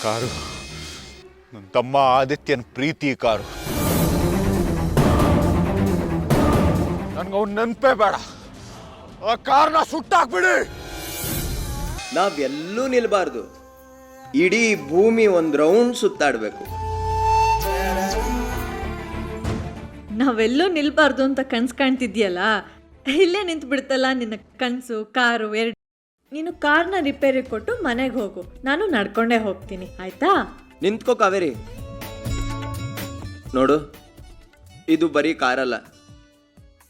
Car ನನ್ನ ತಮ್ಮ ಆದಿತ್ಯನ ಪ್ರೀತಿ car. ನನ್ಗೆ ಅವ್ನ ನೆನಪೇ ಬೇಡ. ಆ ಕಾರ್ನ ಸುಟ್ಟಾಕ್ಬಿಡಿ. ನಾವೆಲ್ಲೂ ನಿಲ್ಬಾರ್ದು, ಇಡೀ ಭೂಮಿ ಒಂದು ರೌಂಡ್ ಸುತ್ತಾಡ್ಬೇಕು. ನಾವೆಲ್ಲೂ ನಿಲ್ಬಾರ್ದು ಅಂತ ಕನ್ಸು ಕಾಣ್ತಿದ್ಯಲ್ಲ, ಇಲ್ಲೇ ನಿಂತು ಬಿಡ್ತಲ್ಲ ನಿನ್ನ ಕನಸು. ಕಾರು ಎರಡು. ನೀನು ಕಾರ್ನ ರಿಪೇರಿ ಕೊಟ್ಟು ಮನೆಗೆ ಹೋಗು, ನಾನು ನಡ್ಕೊಂಡೇ ಹೋಗ್ತೀನಿ, ಆಯ್ತಾ? ನಿಂತ್ಕೋ ಕಾವೇರಿ. ನೋಡು, ಇದು ಬರೀ ಕಾರಲ್ಲ,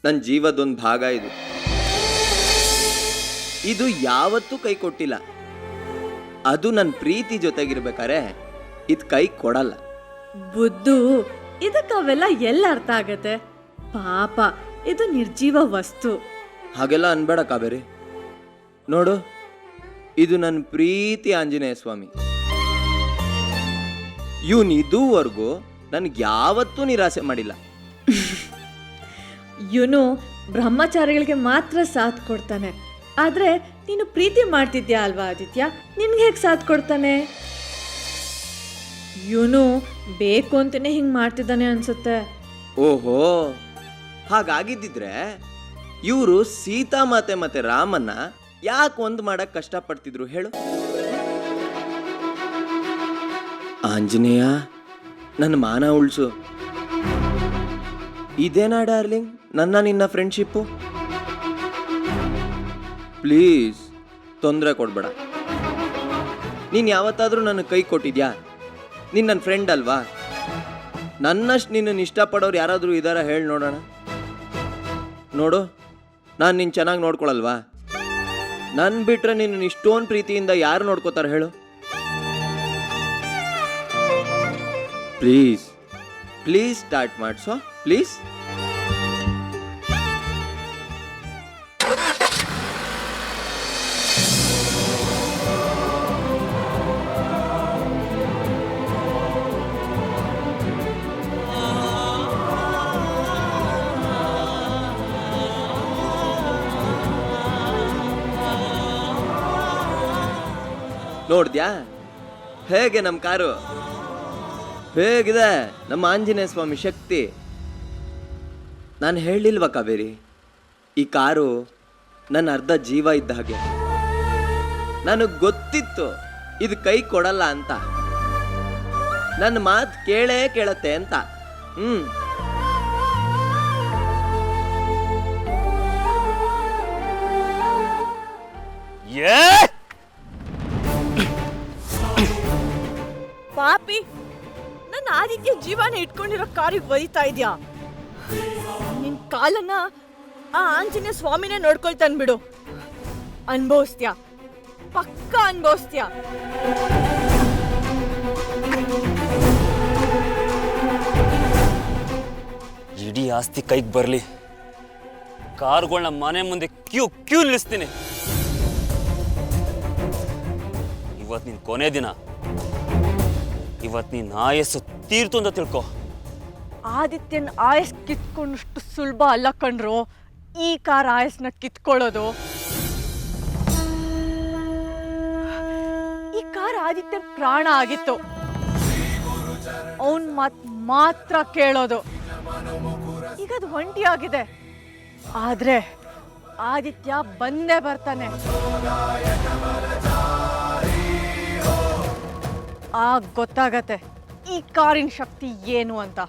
ನನ್ನ ಜೀವದೊಂದು ಭಾಗ. ಇದು ಯಾವತ್ತೂ ಕೈ ಕೊಟ್ಟಿಲ್ಲ. ಅದು ನನ್ನ ಪ್ರೀತಿ ಜೊತೆಗಿರ್ಬೇಕಾರೆ ಇದು ಕೈ ಕೊಡಲ್ಲ. ಬುದ್ಧು, ಇದಕ್ಕೆ ಅವೆಲ್ಲ ಎಲ್ಲ ಅರ್ಥ ಆಗತ್ತೆ? ಪಾಪ, ಇದು ನಿರ್ಜೀವ ವಸ್ತು. ಹಾಗೆಲ್ಲ ಅನ್ಬೇಡ ಕಾವೇರಿ. ನೋಡು, ಇದು ನನ್ನ ಪ್ರೀತಿ ಆಂಜನೇಯ ಸ್ವಾಮಿ. ಇವನು ಇದುವರೆಗೂ ನನಗೆ ಯಾವತ್ತೂ ನಿರಾಸೆ ಮಾಡಿಲ್ಲ. ಇವನು ಬ್ರಹ್ಮಚಾರಿಗಳಿಗೆ ಮಾತ್ರ ಸಾಥ್ ಕೊಡ್ತಾನೆ. ಆದ್ರೆ ನೀನು ಪ್ರೀತಿ ಮಾಡ್ತಿದ್ಯಾ ಅಲ್ವಾ ಆದಿತ್ಯ, ನಿನ್ಗೆ ಹೇಗೆ ಸಾಥ್ ಕೊಡ್ತಾನೆ? ಇವನು ಬೇಕು ಅಂತಾನೆ ಹಿಂಗ್ ಮಾಡ್ತಿದ್ದಾನೆ ಅನ್ಸುತ್ತೆ. ಓಹೋ, ಹಾಗಾಗಿದ್ದಿದ್ರೆ ಇವರು ಸೀತಾಮಾತೆ ಮತ್ತೆ ರಾಮನ್ನ ಯಾಕೆ ಒಂದು ಮಾಡಕ್ ಕಷ್ಟಪಡ್ತಿದ್ರು ಹೇಳು? ಆಂಜನೇಯ, ನನ್ನ ಮಾನ ಉಳಿಸು. ಇದೇನಾ ಡಾರ್ಲಿಂಗ್ ನನ್ನ ನಿನ್ನ ಫ್ರೆಂಡ್ಶಿಪ್ಪು? ಪ್ಲೀಸ್ ತೊಂದರೆ ಕೊಡ್ಬೇಡ. ನೀನು ಯಾವತ್ತಾದರೂ ನನ್ನ ಕೈ ಕೊಟ್ಟಿದ್ಯಾ? ನೀನು ನನ್ನ ಫ್ರೆಂಡ್ ಅಲ್ವಾ? ನನ್ನಷ್ಟು ನಿನ್ನನ್ನು ಇಷ್ಟಪಡೋರು ಯಾರಾದರೂ ಇದ್ದಾರಾ ಹೇಳಿ ನೋಡೋಣ. ನೋಡು, ನಾನು ನಿನ್ನ ಚೆನ್ನಾಗಿ ನೋಡ್ಕೊಳಲ್ವಾ? ನನ್ನ ಬಿಟ್ರೆ ನಿನ್ನ ಇಷ್ಟೊಂದು ಪ್ರೀತಿಯಿಂದ ಯಾರು ನೋಡ್ಕೋತಾರೆ ಹೇಳು? ಪ್ಲೀಸ್ ಪ್ಲೀಸ್ ಸ್ಟಾರ್ಟ್ ಮಾಡಿಸೋ, ಪ್ಲೀಸ್. ನೋಡ್ದ್ಯಾ ಹೇಗೆ ನಮ್ಮ ಕಾರು? ಹೇಗಿದೆ ನಮ್ಮ ಆಂಜನೇಯ ಸ್ವಾಮಿ ಶಕ್ತಿ? ನಾನು ಹೇಳಿಲ್ವಾ ಕಾವೇರಿ, ಈ ಕಾರು ನನ್ನ ಅರ್ಧ ಜೀವ ಇದ್ದ ಹಾಗೆ. ನನಗೆ ಗೊತ್ತಿತ್ತು ಇದು ಕೈ ಕೊಡಲ್ಲ ಅಂತ. ನನ್ನ ಮಾತು ಕೇಳೇ ಕೇಳತ್ತೆ ಅಂತ. ಪಾಪಿ, ನನ್ನ ಆದಿತ್ಯ ಜೀವನ ಇಟ್ಕೊಂಡಿರೋ ಕಾರಿಗೆ ಒಯ್ತಾ ಇದ್ಯಾ? ನಿನ್ ಕಾಲನ್ನ ಆ ಆಂಜನೇಯ ಸ್ವಾಮಿನೇ ನೋಡ್ಕೊಳ್ತಾನ್ ಬಿಡು. ಅನ್ಭವಿಸ್ತ್ಯಾ, ಪಕ್ಕ ಅನ್ಭವಿಸ್ತ್ಯಾ. ಇಡೀ ಆಸ್ತಿ ಕೈಗೆ ಬರಲಿ, ಕಾರುಗಳನ್ನ ಮನೆ ಮುಂದೆ ಕ್ಯೂ ನಿಲ್ಲಿಸ್ತೀನಿ. ಇವತ್ತು ನಿನ್ ಕೊನೆ ದಿನ. ಇವತ್ತು ನೀನ್ ಆಯಸ್ಸು ತೀರ್ತು ಅಂತ ತಿಳ್ಕೊ. ಆದಿತ್ಯನ್ ಆಯಸ್ ಕಿತ್ಕೊಂಡಷ್ಟು ಸುಲಭ ಅಲ್ಲ ಕಣ್ರು ಈ ಕಾರ್ ಆಯಸ್ನ ಕಿತ್ಕೊಳ್ಳೋದು. ಈ ಕಾರ್ ಆದಿತ್ಯನ್ ಪ್ರಾಣ ಆಗಿತ್ತು. ಅವನ್ ಮಾತ್ರ ಕೇಳೋದು. ಈಗ ಅದು ಒಂಟಿಯಾಗಿದೆ. ಆದ್ರೆ ಆದಿತ್ಯ ಬಂದೇ ಬರ್ತಾನೆ. ಆಗ ಗೊತ್ತಾಗತ್ತೆ ಈ ಕಾರಿನ ಶಕ್ತಿ ಏನು ಅಂತ.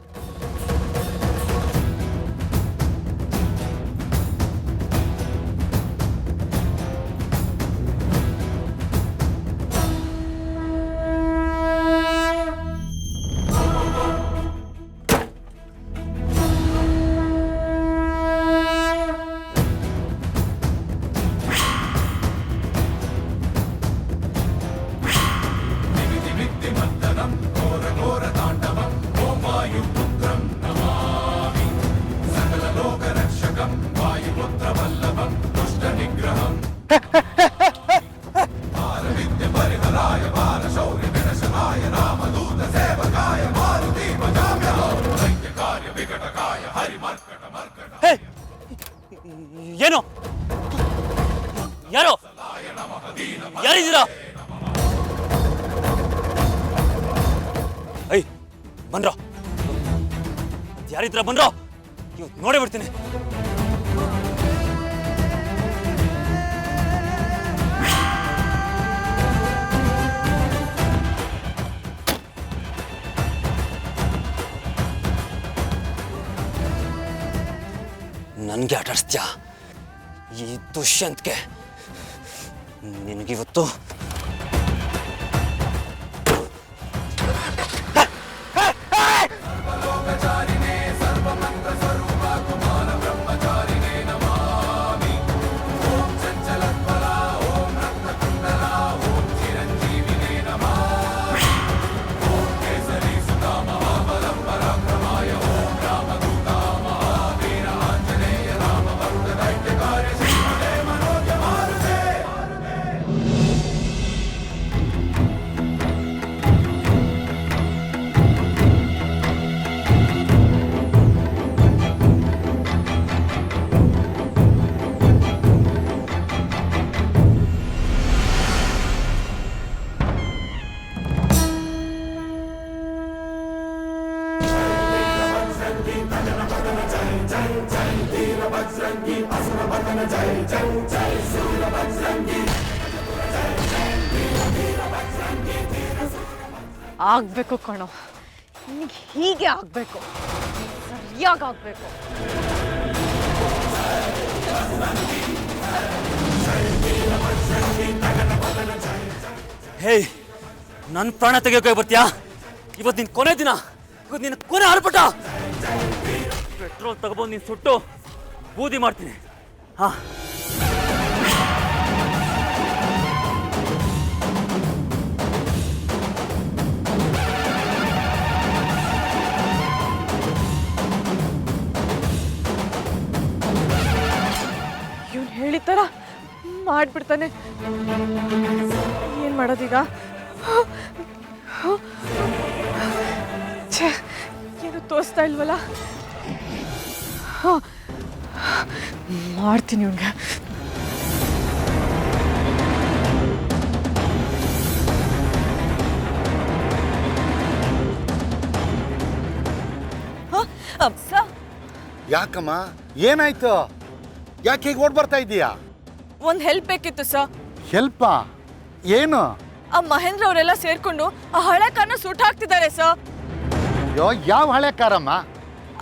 ಏನು? ಯಾರು? ಯಾರಿದ್ದೀರಾ? ಬನ್ರೋ, ಯಾರಿದ್ರ ಬನ್ರೋ, ಇವತ್ತು ನೋಡೇ ಬಿಡ್ತೀನಿ. ನನಗೆ ಆಟ ಆಡಿಸ್ತ್ಯಾ ಈ ದುಷ್ಯಂತ್ಗೆ? ನಿನಗಿವತ್ತು ಆಗ್ಬೇಕು ಕಣೋ, ನಿನಗೆ ಹೀಗೆ ಆಗ್ಬೇಕು, ಸರಿಯಾಗಿ ಆಗ್ಬೇಕು. ಹೇಯ್, ನನ್ನ ಪ್ರಾಣ ತೆಗೆಯೋಕೆ ಬರ್ತೀಯಾ? ಇವತ್ತು ನಿನ್ ಕೊನೆ ದಿನ, ಇವತ್ತು ನಿನ್ನ ಕೊನೆ ಆರ್ಭಟ. ಪೆಟ್ರೋಲ್ ತಗೊಬಂದು ನೀನು ಸುಟ್ಟು ಬೂದಿ ಮಾಡ್ತೀನಿ. ಹಾ, ಇವನು ಹೇಳಿತರ ಮಾಡ್ಬಿಡ್ತಾನೆ. ಏನ್ ಮಾಡೋದೀಗ? ಛೇ, ಏನು ತೋರಿಸ್ತಾ ಇಲ್ವಲ್ಲ. ಮಾಡ್ತೀನಿ ಇವನ್ಗೆ. ಯಾಕಮ್ಮ, ಏನಾಯ್ತು? ಯಾಕೆ ಹೀಗೆ ಓಡ್ ಬರ್ತಾ ಇದ್ದೀಯಾ? ಒಂದು ಹೆಲ್ಪ್ ಬೇಕಿತ್ತು ಸರ್. ಹೆಲ್ಪಾ? ಏನು? ಆ ಮಹೇಂದ್ರ ಅವರೆಲ್ಲ ಸೇರ್ಕೊಂಡು ಆ ಹಳೆ ಕಾರ್ನ ಸುಟ್ಟು ಹಾಕ್ತಿದ್ದಾರೆ ಸರ್. ಅಯ್ಯೋ, ಯಾವ ಹಳೆ ಕಾರಮ್ಮ?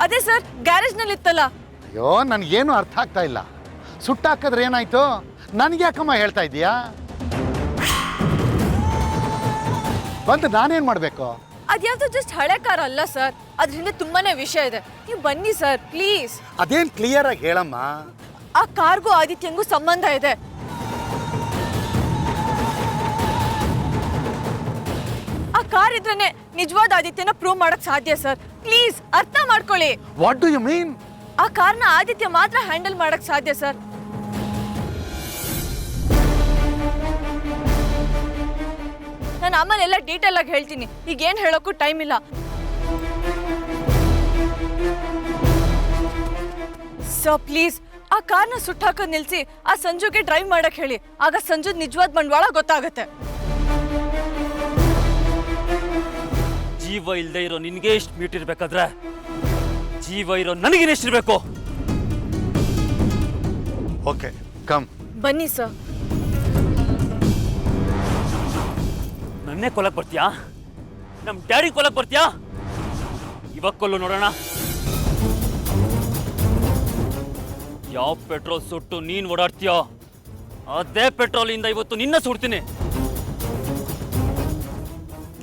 ಅದೇ ಸರ್, ಗ್ಯಾರೇಜ್ ನಲ್ಲಿ ಇತ್ತಲ್ಲ. ಅಯ್ಯೋ, ನನಗೇನು ಅರ್ಥ ಆಗ್ತಾ ಇಲ್ಲ. ಸುಟ್ಟಾಕಿದ್ರೆ ಏನಾಯ್ತು? ನನಗೆ ಯಾಕಮ್ಮ ಹೇಳ್ತಾ ಇದ್ದೀಯಾ? ಬಂದು ನಾನೇನು ಮಾಡಬೇಕು? ಅದ್ಯಾವ್ದು ಜಸ್ಟ್ ಹಳೆ ಕಾರ್ ಅಲ್ಲ ಸರ್, ಅದ್ರಿಂದ ತುಂಬಾನೇ ವಿಷಯ ಇದೆ. ನೀವು ಬನ್ನಿ ಸರ್ ಪ್ಲೀಸ್. ಅದೇನು ಕ್ಲಿಯರ್ ಆಗಿ ಹೇಳಮ್ಮ. ಆ ಕಾರ್ಗೂ ಆದಿತ್ಯಂಗೂ ಸಂಬಂಧ ಇದೆ. ಆ ಕಾರ್ ಇದ್ರೇನೆ ನಿಜವಾದ ಆದಿತ್ಯನ ಪ್ರೂವ್ ಮಾಡಕ್ ಸಾಧ್ಯ ಸರ್. ಪ್ಲೀಸ್ ಅರ್ಥ ಮಾಡ್ಕೊಳ್ಳಿ. What do you mean? ಆ ಕಾರ್ನ ಆದಿತ್ಯ ಮಾತ್ರ ಹ್ಯಾಂಡಲ್ ಮಾಡಕ್ ಸಾಧ್ಯ ಸರ್. ನಾನು ಆಮೇಲೆ ಎಲ್ಲ ಡೀಟೇಲ್ ಆಗಿ ಹೇಳ್ತೀನಿ, ಈಗ ಏನ್ ಹೇಳೋಕ್ಕೂ ಟೈಮ್ ಇಲ್ಲ. ಸರ್ ಪ್ಲೀಸ್, ಆ ಕಾರ್ನ ಸುಟ್ಟಾಕೋದ್ ನಿಲ್ಸಿ ಆ ಸಂಜುಗೆ ಡ್ರೈವ್ ಮಾಡಕ್ ಹೇಳಿ. ಆಗ ಸಂಜು ನಿಜವಾದ ಬಂಡವಾಳ ಗೊತ್ತಾಗತ್ತೆ. ಜೀವ ಇಲ್ಲದೆ ಇರೋ ನಿನ್ಗೆ ಎಷ್ಟು ಮೀಟ್ ಇರ್ಬೇಕಾದ್ರೆ ಜೀವ ಇರೋ ನನಗೇನು ಎಷ್ಟಿರ್ಬೇಕು? Okay, come. ಬನ್ನಿ ಸರ್. ನನ್ನೇ ಕೊಲಕ್ ಬರ್ತೀಯಾ? ನಮ್ ಡ್ಯಾಡಿ ಕೊಲಕ್ ಬರ್ತೀಯಾ? ಇವಾಗ ಕೊಲ್ಲು ನೋಡೋಣ. ಯಾವ ಪೆಟ್ರೋಲ್ ಸುಟ್ಟು ನೀನ್ ಓಡಾಡ್ತೀಯೋ ಅದೇ ಪೆಟ್ರೋಲ್ ಇಂದ ಇವತ್ತು ನಿನ್ನ ಸುಡ್ತೀನಿ.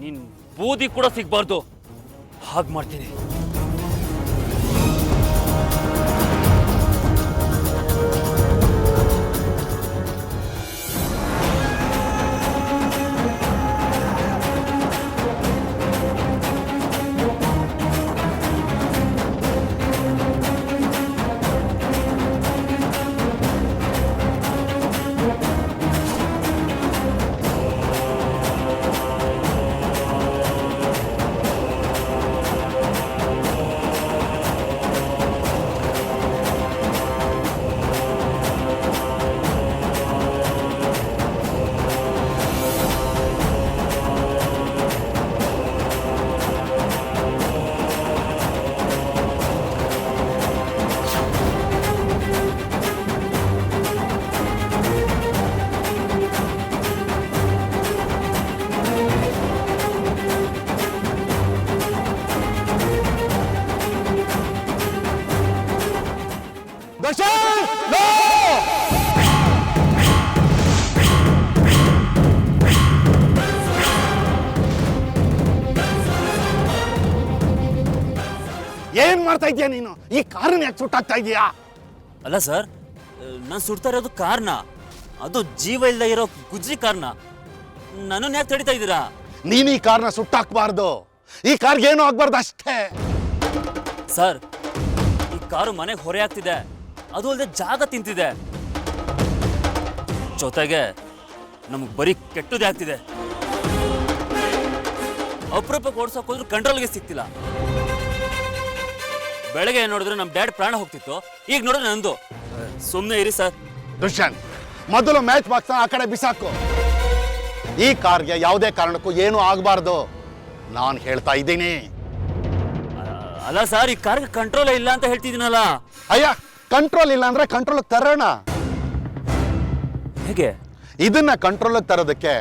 ನೀನ್ ಬೂದಿ ಕೂಡ ಸಿಗ್ಬಾರ್ದು, ಹಾಗೆ ಮಾಡ್ತೀನಿ. ಏನ್ ಮಾಡ್ತಾ ಇದೀಯ ನೀನು? ಈ ಕಾರನ್ನ ಯಾಕೆ ಸುಟ್ಟಾಕ್ತಾ ಇದೀಯಾ? ಅಲ್ಲ ಸರ್, ನಾನು ಸುಡ್ತಾ ಇರೋದು ಕಾರ್ನ, ಅದು ಜೀವ ಇಲ್ಲದೆ ಇರೋ ಗುಜ್ರಿ ಕಾರ್ನ. ನನ್ನನ್ನು ಯಾಕೆ ತಡಿತಾ ಇದ್ದೀರಾ? ನೀನು ಈ ಕಾರ್ನ ಸುಟ್ಟಾಕ್ಬಾರ್ದು. ಈ ಕಾರ್ಗೆ ಏನೂ ಆಗ್ಬಾರ್ದು ಅಷ್ಟೇ. ಸರ್, ಈ ಕಾರು ಮನೆಗೆ ಹೊರೆ ಆಗ್ತಿದೆ, ಅದು ಅಲ್ಲದೆ ಜಾಗ ತಿಂತಿದೆ, ಜೊತೆಗೆ ನಮಗೆ ಬರೀ ಕೆಟ್ಟದೇ ಆಗ್ತಿದೆ. ಅಪರೂಪಕ್ಕೆ ಓಡಿಸೋಕೆ ಹೋದ್ರೂ ಕಂಟ್ರೋಲ್ಗೆ ಸಿಗ್ತಿಲ್ಲ. ಬೆಳಗ್ಗೆ ನೋಡಿದ್ರೆ ನಮ್ಮ ಡ್ಯಾಡ್ ಪ್ರಾಣ ಹೋಗ್ತಿತ್ತು, ಈಗ ನೋಡಿದ್ರೆ ನಂದು. ಸುಮ್ಮನೆ ಇರಿ ಸರ್. ದುಷ್ಯಂತ್, ಮೊದಲು ಮ್ಯಾಚ್ ಬಾಕ್ಸ್ ಆ ಕಡೆ ಬಿಸಾಕು. ಈ ಕಾರ್ಗೆ ಯಾವುದೇ ಕಾರಣಕ್ಕೂ ಏನೂ ಆಗಬಾರ್ದು, ನಾನು ಹೇಳ್ತಾ ಇದ್ದೀನಿ. ಅಲ್ಲ ಸರ್, ಈ ಕಾರ್ಗೆ ಕಂಟ್ರೋಲ್ ಇಲ್ಲ ಅಂತ ಹೇಳ್ತಿದ್ದೀನಲ್ಲ. ಅಯ್ಯ, ಕಂಟ್ರೋಲ್ ಇಲ್ಲ ಅಂದ್ರೆ ಕಂಟ್ರೋಲ್ ತರೋಣ. ಹೇಗೆ? ಇದನ್ನ ಕಂಟ್ರೋಲ್ ತರೋದಕ್ಕೆ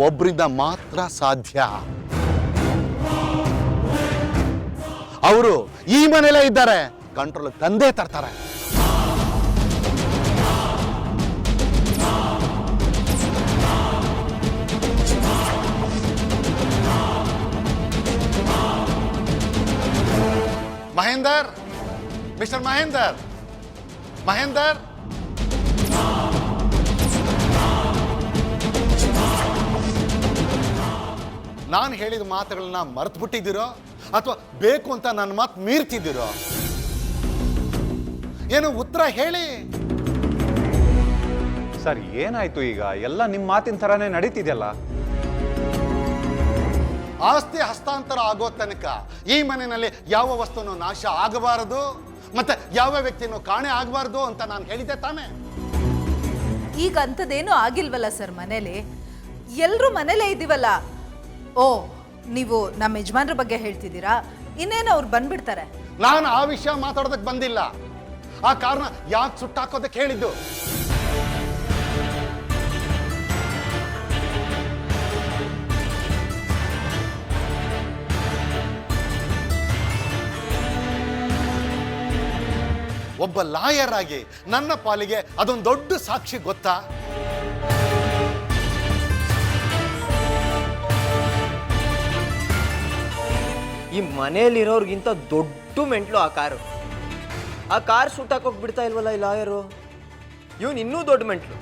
ಒಬ್ರಿಂದ ಮಾತ್ರ ಸಾಧ್ಯ. ಅವರು ಈ ಮನೇಲೇ ಇದ್ದಾರೆ, ಕಂಟ್ರೋಲ್ ತಂದೇ ತರ್ತಾರೆ. ಮಹೇಂದರ್, ಮಿಸ್ಟರ್ ಮಹೇಂದರ್, ಮಹೇಂದರ್, ನಾನು ಹೇಳಿದ ಮಾತುಗಳನ್ನ ಮರ್ತು ಬಿಟ್ಟಿದ್ದೀರೋ ಅಥವಾ ಬೇಕು ಅಂತ ನನ್ನ ಮಾತು ಮೀರ್ತಿದ್ದೀರೋ? ಏನು ಉತ್ತರ ಹೇಳಿ. ಸರ್ ಏನಾಯ್ತು ಈಗ? ಎಲ್ಲ ನಿಮ್ಮ ಮಾತಿನ ಥರನೇ ನಡೀತಿದೆಯಲ್ಲ. ಆಸ್ತಿ ಹಸ್ತಾಂತರ ಆಗೋ ತನಕ ಈ ಮನೆಯಲ್ಲಿ ಯಾವ ವಸ್ತುನೂ ನಾಶ ಆಗಬಾರದು, ಮತ್ತೆ ಯಾವ ವ್ಯಕ್ತಿನೂ ಕಾಣೆ ಆಗಬಾರ್ದು ಅಂತ ನಾನು ಹೇಳಿದ್ದೆ ತಾನೇ? ಈಗ ಅಂಥದ್ದೇನೂ ಆಗಿಲ್ವಲ್ಲ ಸರ್ ಮನೇಲಿ? ಎಲ್ಲರೂ ಮನೇಲೇ ಇದ್ದೀವಲ್ಲ. ಓ, ನೀವು ನಮ್ಮ ಯಜಮಾನ್ರ ಬಗ್ಗೆ ಹೇಳ್ತಿದ್ದೀರಾ? ಇನ್ನೇನು ಅವ್ರು ಬಂದ್ಬಿಡ್ತಾರೆ. ನಾನು ಆ ವಿಷಯ ಮಾತಾಡೋದಕ್ಕೆ ಬಂದಿಲ್ಲ. ಆ ಕಾರಣ ಯಾಕೆ ಸುಟ್ಟಾಕೋದಕ್ಕೆ ಹೇಳಿದ್ದು. ಒಬ್ಬ ಲಾಯರ್ ಆಗಿ ನನ್ನ ಪಾಲಿಗೆ ಅದೊಂದು ದೊಡ್ಡ ಸಾಕ್ಷಿ ಗೊತ್ತಾ? ಈ ಮನೆಯಲ್ಲಿರೋರ್ಗಿಂತ ದೊಡ್ಡ ಮೆಂಟ್ಲು ಆ ಕಾರು. ಆ ಕಾರ್ ಸುಟ್ಟಾಕೋಗಿ ಬಿಡ್ತಾ ಇಲ್ವಲ್ಲ ಈ ಲಾಯರು. ಇವನು ಇನ್ನೂ ದೊಡ್ಡ ಮೆಂಟ್ಲು.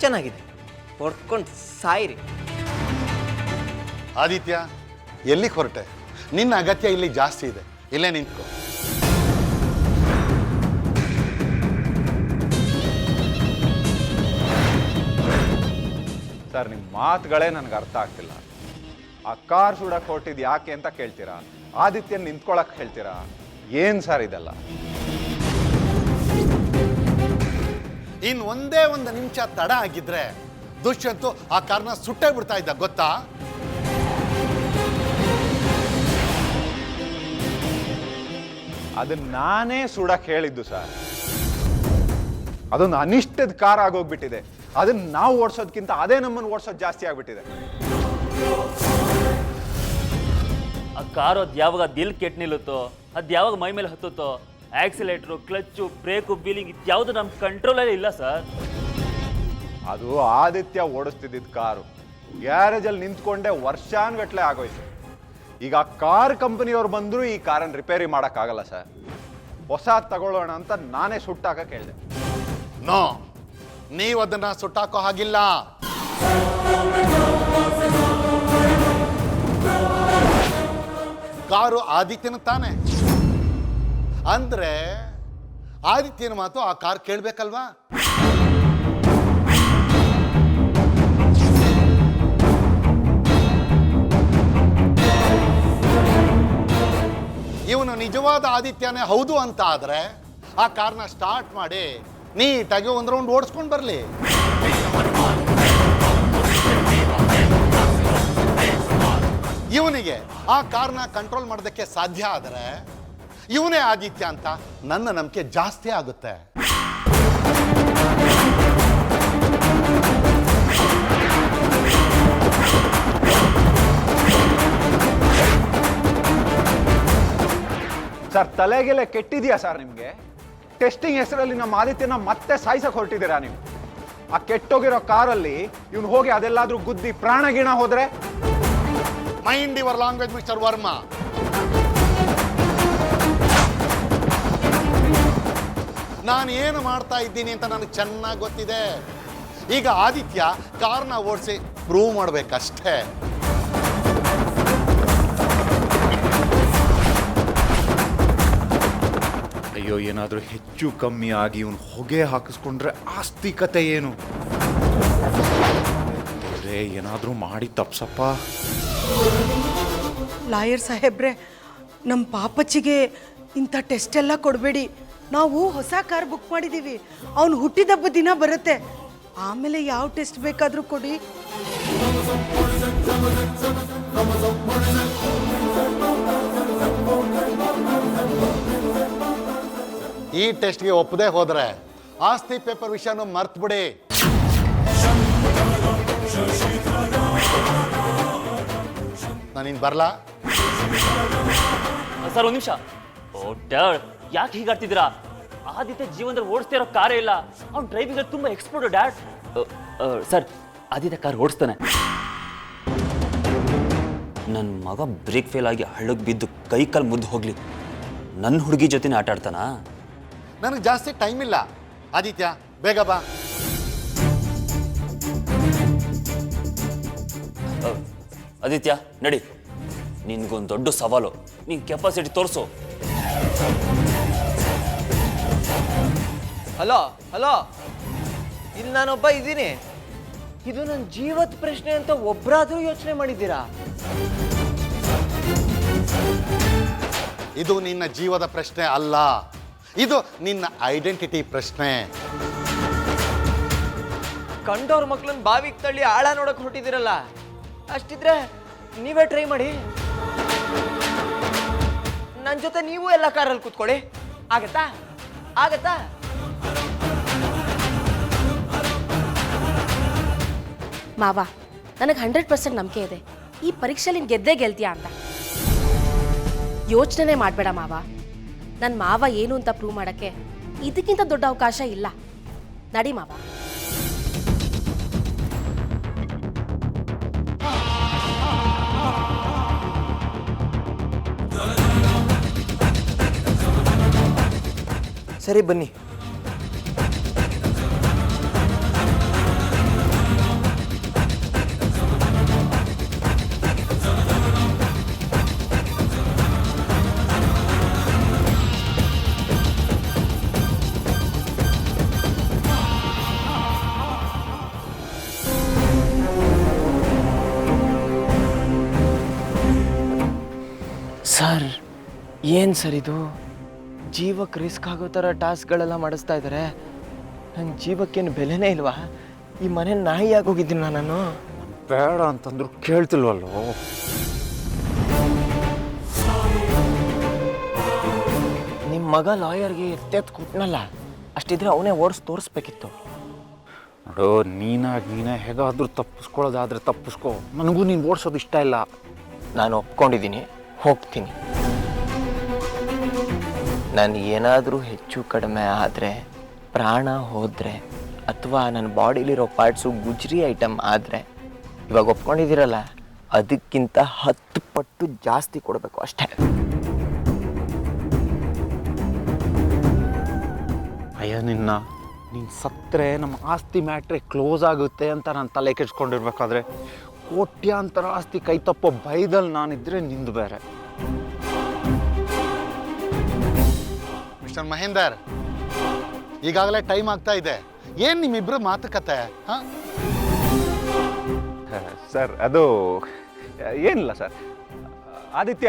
ಚೆನ್ನಾಗಿದೆ, ಹೊಡ್ಕೊಂಡು ಸಾಯಿರಿ. ಆದಿತ್ಯ, ಎಲ್ಲಿಗೆ ಹೊರಟೆ? ನಿನ್ನ ಅಗತ್ಯ ಇಲ್ಲಿ ಜಾಸ್ತಿ ಇದೆ, ಇಲ್ಲೇ ನಿಂತ್ಕೋ. ಸರ್ ನಿಮ್ಮ ಮಾತುಗಳೇ ನನಗೆ ಅರ್ಥ ಆಗ್ತಿಲ್ಲ. ಆ ಕಾರ್ ಸುಡಕ್ಕೆ ಹೊರಟಿದ್ದು ಯಾಕೆ ಅಂತ ಕೇಳ್ತೀರಾ, ಆದಿತ್ಯನ ನಿಂತ್ಕೊಳಕ್ಕೆ ಹೇಳ್ತೀರಾ, ಏನು ಸರ್ ಇದೆಲ್ಲ? ಇನ್ನು ಒಂದೇ ಒಂದು ನಿಮಿಷ ತಡ ಆಗಿದ್ರೆ ದುಷ್ಯಂತು ಆ ಕಾರ್ನ ಸುಟ್ಟೇ ಬಿಡ್ತಾ ಇದ್ದ ಗೊತ್ತಾ? ಅದನ್ನ ನಾನೇ ಸುಡಕ್ಕೆ ಹೇಳಿದ್ದು ಸರ್. ಅದೊಂದು ಅನಿಷ್ಟದ ಕಾರ್ ಆಗೋಗ್ಬಿಟ್ಟಿದೆ. ಅದನ್ನ ನಾವು ಓಡಿಸೋದಕ್ಕಿಂತ ಅದೇ ನಮ್ಮನ್ನು ಓಡಿಸೋದು ಜಾಸ್ತಿ ಆಗ್ಬಿಟ್ಟಿದೆ. ಆ ಕಾರು ಅದು ಯಾವಾಗ ದಿಲ್ ಕೆಟ್ಟು ನಿಲ್ಲುತ್ತೋ, ಅದು ಯಾವಾಗ ಮೈ ಮೇಲೆ ಹತ್ತುತ್ತೋ, ಆಕ್ಸಿಲೇಟ್ರು, ಕ್ಲಚ್ಚು, ಬ್ರೇಕು, ವೀಲಿಂಗ್ ಇದ್ಯಾವುದು ನಮ್ಮ ಕಂಟ್ರೋಲಲ್ಲೇ ಇಲ್ಲ ಸರ್. ಅದು ಆದಿತ್ಯ ಓಡಿಸ್ತಿದ್ದಿದ್ದು ಕಾರು ಗ್ಯಾರೇಜಲ್ಲಿ ನಿಂತ್ಕೊಂಡೆ ವರ್ಷಾನ್ಗಟ್ಲೆ ಆಗೋಯ್ತು. ಈಗ ಕಾರ್ ಕಂಪನಿಯವ್ರು ಬಂದರೂ ಈ ಕಾರನ್ನು ರಿಪೇರಿ ಮಾಡೋಕ್ಕಾಗಲ್ಲ ಸರ್. ಹೊಸ ತಗೊಳ್ಳೋಣ ಅಂತ ನಾನೇ ಸುಟ್ಟಾಕಕ್ಕೆ ಹೇಳಿದೆ. ನೋ, ನೀವು ಅದನ್ನ ಸುಟ್ಟಾಕೋ ಹಾಗಿಲ್ಲ. ಕಾರು ಆದಿತ್ಯನ ತಾನೆ ಅಂದ್ರೆ ಆದಿತ್ಯನ ಮಾತು ಆ ಕಾರ್ ಕೇಳ್ಬೇಕಲ್ವಾ? ಇವನು ನಿಜವಾದ ಆದಿತ್ಯನೇ ಹೌದು ಅಂತ ಆದ್ರೆ ಆ ಕಾರ್ನ ಸ್ಟಾರ್ಟ್ ಮಾಡಿ ನೀಟಾಗಿ ಒಂದು ರೌಂಡ್ ಓಡಿಸ್ಕೊಂಡು ಬರಲಿ. ಇವನಿಗೆ ಆ ಕಾರ್ನ ಕಂಟ್ರೋಲ್ ಮಾಡೋದಕ್ಕೆ ಸಾಧ್ಯ ಆದರೆ ಇವನೇ ಆದಿತ್ಯ ಅಂತ ನನ್ನ ನಂಬಿಕೆ ಜಾಸ್ತಿ ಆಗುತ್ತೆ. ಸರ್ ತಲೆಗೆಲೆ ಕೆಟ್ಟಿದ್ಯಾ ಸರ್ ನಿಮಗೆ? ಟೆಸ್ಟಿಂಗ್ ಹೆಸರಲ್ಲಿ ನಮ್ಮ ಆದಿತ್ಯನ ಮತ್ತೆ ಸಾಯಿಸಕ್ ಹೊರಟಿದ್ದೀರಾ ನೀವು? ಆ ಕೆಟ್ಟೋಗಿರೋ ಕಾರಲ್ಲಿ ಇವ್ನು ಹೋಗಿ ಅದೆಲ್ಲಾದ್ರೂ ಗುದ್ದಿ ಪ್ರಾಣ ಗಿಣ ಹೋದ್ರೆ? Mind your language mister Varma. ನಾನು ಏನು ಮಾಡ್ತಾ ಇದ್ದೀನಿ ಅಂತ ನನಗೆ ಚೆನ್ನಾಗಿ ಗೊತ್ತಿದೆ. ಈಗ ಆದಿತ್ಯ ಕಾರ್ನ ಓಡಿಸಿ ಪ್ರೂವ್ ಮಾಡಬೇಕಷ್ಟೇ. ಅಯ್ಯೋ, ಏನಾದರೂ ಹೆಚ್ಚು ಕಮ್ಮಿ ಆಗಿ ಇವನು ಹೊಗೆ ಹಾಕಿಸ್ಕೊಂಡ್ರೆ ಆಸ್ತಿ ಕತೆ ಏನು? ಏನಾದರೂ ಮಾಡಿ ತಪ್ಸಪ್ಪ. ಲಾಯರ್ ಸಾಹೇಬ್ರೆ, ನಮ್ಮ ಪಾಪಚ್ಚಿಗೆ ಇಂಥ ಟೆಸ್ಟ್ ಎಲ್ಲ ಕೊಡಬೇಡಿ. ನಾವು ಹೊಸ ಕಾರ್ ಬುಕ್ ಮಾಡಿದ್ದೀವಿ. ಅವನು ಹುಟ್ಟಿದಬ್ಬ ದಿನ ಬರುತ್ತೆ. ಆಮೇಲೆ ಯಾವ ಟೆಸ್ಟ್ ಬೇಕಾದರೂ ಕೊಡಿ. ಈ ಟೆಸ್ಟ್ಗೆ ಒಪ್ಪದೆ ಹೋದ್ರೆ ಆಸ್ತಿ ಪೇಪರ್ ವಿಷಯನೂ ಮರ್ತು ಬಿಡಿ. ನಾನಿನ್ ಬರ್ಲಾ? ಸರ್ ಒಂದು ನಿಮಿಷ. ಓ ಡ್ಯಾಡ್, ಯಾಕೆ ಹೀಗಾಡ್ತಿದ್ದೀರಾ? ಆದಿತ್ಯ ಜೀವನದಲ್ಲಿ ಓಡಿಸ್ತಾ ಇರೋ ಕಾರೇ ಇಲ್ಲ. ಅವ್ನು ಡ್ರೈವಿಂಗ್ ತುಂಬಾ expert dad. Sir, Aditya car ಓಡಿಸ್ತಾನೆ. ನನ್ನ ಮಗ ಬ್ರೇಕ್ ಫೇಲ್ ಆಗಿ ಹಳ್ಳಕ್ಕೆ ಬಿದ್ದು ಕೈ ಕಾಲು ಮುದ್ದು ಹೋಗ್ಲಿ, ನನ್ನ ಹುಡುಗಿ ಜೊತೆನೇ ಆಟ ಆಡ್ತಾನಾ? ನನಗೆ ಜಾಸ್ತಿ ಟೈಮ್ ಇಲ್ಲ. ಆದಿತ್ಯ, ಬೇಗ ಬಾ. ಆದಿತ್ಯ ನಡಿ, ನಿನ್ಗೊಂದು ದೊಡ್ಡ ಸವಾಲು. ನಿನ್ ಕೆಪಾಸಿಟಿ ತೋರಿಸು. ಹಲೋ ಹಲೋ, ಇಲ್ಲಿ ನಾನೊಬ್ಬ ಇದ್ದೀನಿ. ಇದು ನನ್ನ ಜೀವದ ಪ್ರಶ್ನೆ ಅಂತ ಒಬ್ಬರಾದ್ರೂ ಯೋಚನೆ ಮಾಡಿದ್ದೀರಾ? ಇದು ನಿನ್ನ ಜೀವದ ಪ್ರಶ್ನೆ ಅಲ್ಲ, ಇದು ನಿನ್ನ ಐಡೆಂಟಿಟಿ ಪ್ರಶ್ನೆ. ಕಂಡವ್ರ ಮಕ್ಳನ್ನ ಬಾವಿಗೆ ತಳ್ಳಿ ಆಳ ನೋಡಕ್ ಹೊರಟಿದ್ದೀರಲ್ಲ, ಅಷ್ಟಿದ್ರೆ ನೀವೇ ಟ್ರೈ ಮಾಡಿ. ನನ್ನ ಜೊತೆ ನೀವು ಎಲ್ಲ ಕಾರಲ್ಲಿ ಕೂತ್ಕೊಳ್ಳಿ. ಆಗತ್ತಾ? ಆಗತ್ತಾ? ಮಾವ, ನನಗೆ 100% ನಂಬಿಕೆ ಇದೆ ಈ ಪರೀಕ್ಷೆಲಿ ಗೆದ್ದೇ ಗೆಲ್ತೀಯಾ ಅಂತ. ಯೋಚನೆ ಮಾಡಬೇಡ ಮಾವ. ನನ್ನ ಮಾವ ಏನು ಅಂತ ಪ್ರೂವ್ ಮಾಡೋಕ್ಕೆ ಇದಕ್ಕಿಂತ ದೊಡ್ಡ ಅವಕಾಶ ಇಲ್ಲ. ನಡಿ ಮಾವ. ಸರಿ ಬನ್ನಿ. ಸರ್, ಏನು ಸರ್ ಇದು? ಜೀವಕ್ಕೆ ರಿಸ್ಕ್ ಆಗೋ ಥರ ಟಾಸ್ಕ್ಗಳೆಲ್ಲ ಮಾಡಿಸ್ತಾ ಇದ್ದಾರೆ. ನನ್ನ ಜೀವಕ್ಕೇನು ಬೆಲೆನೇ ಇಲ್ವಾ? ಈ ಮನೆ ನಾಯಿ ಆಗೋಗಿದ್ದೀನಿ ನಾನು. ಬೇಡ ಅಂತಂದ್ರು ಕೇಳ್ತಿಲ್ವಲ್ಲೋ. ನಿಮ್ಮ ಮಗ ಲಾಯರ್ಗೆ ಎತ್ತೆತ್ತು ಕೊಟ್ಟನಲ್ಲ, ಅಷ್ಟಿದ್ರೆ ಅವನೇ ಓಡಿಸಿ ತೋರಿಸ್ಬೇಕಿತ್ತು. ನೋಡು, ನೀನೇ ಹೇಗಾದರೂ ತಪ್ಪಿಸ್ಕೊಳ್ಳೋದಾದ್ರೆ ತಪ್ಪಿಸ್ಕೊ. ನನಗೂ ನೀನು ಓಡಿಸೋದು ಇಷ್ಟ ಇಲ್ಲ. ನಾನು ಒಪ್ಕೊಂಡಿದ್ದೀನಿ, ಹೋಗ್ತೀನಿ. ನಾನು ಏನಾದರೂ ಹೆಚ್ಚು ಕಡಿಮೆ ಆದರೆ, ಪ್ರಾಣ ಹೋದರೆ, ಅಥವಾ ನನ್ನ ಬಾಡಿಲಿರೋ ಪಾರ್ಟ್ಸು ಗುಜ್ರಿ ಐಟಮ್ ಆದರೆ, ಇವಾಗ ಒಪ್ಕೊಂಡಿದ್ದೀರಲ್ಲ, ಅದಕ್ಕಿಂತ 10 ಪಟ್ಟು ಜಾಸ್ತಿ ಕೊಡಬೇಕು ಅಷ್ಟೇ. ಅಯ್ಯ, ನೀನು ಸತ್ತರೆ ನಮ್ಮ ಆಸ್ತಿ ಮ್ಯಾಟ್ರೆ ಕ್ಲೋಸ್ ಆಗುತ್ತೆ ಅಂತ ನಾನು ತಲೆ ಕೆಡ್ಸ್ಕೊಂಡಿರ್ಬೇಕಾದ್ರೆ, ಕೋಟ್ಯಾಂತರ ಆಸ್ತಿ ಕೈ ತಪ್ಪೋ ಭಯದಲ್ಲಿ ನಾನಿದ್ರೆ ನಿಂದು ಬೇರೆ. ಮಿಸ್ಟರ್ ಮಹೇಂದರ್, ಈಗಾಗಲೇ ಟೈಮ್ ಆಗ್ತಾ ಇದೆ. ಏನು ನಿಮ್ಮಿಬ್ರು ಮಾತುಕತೆ? ಹಾಂ ಸರ್, ಅದು ಏನಿಲ್ಲ ಸರ್. ಆದಿತ್ಯ,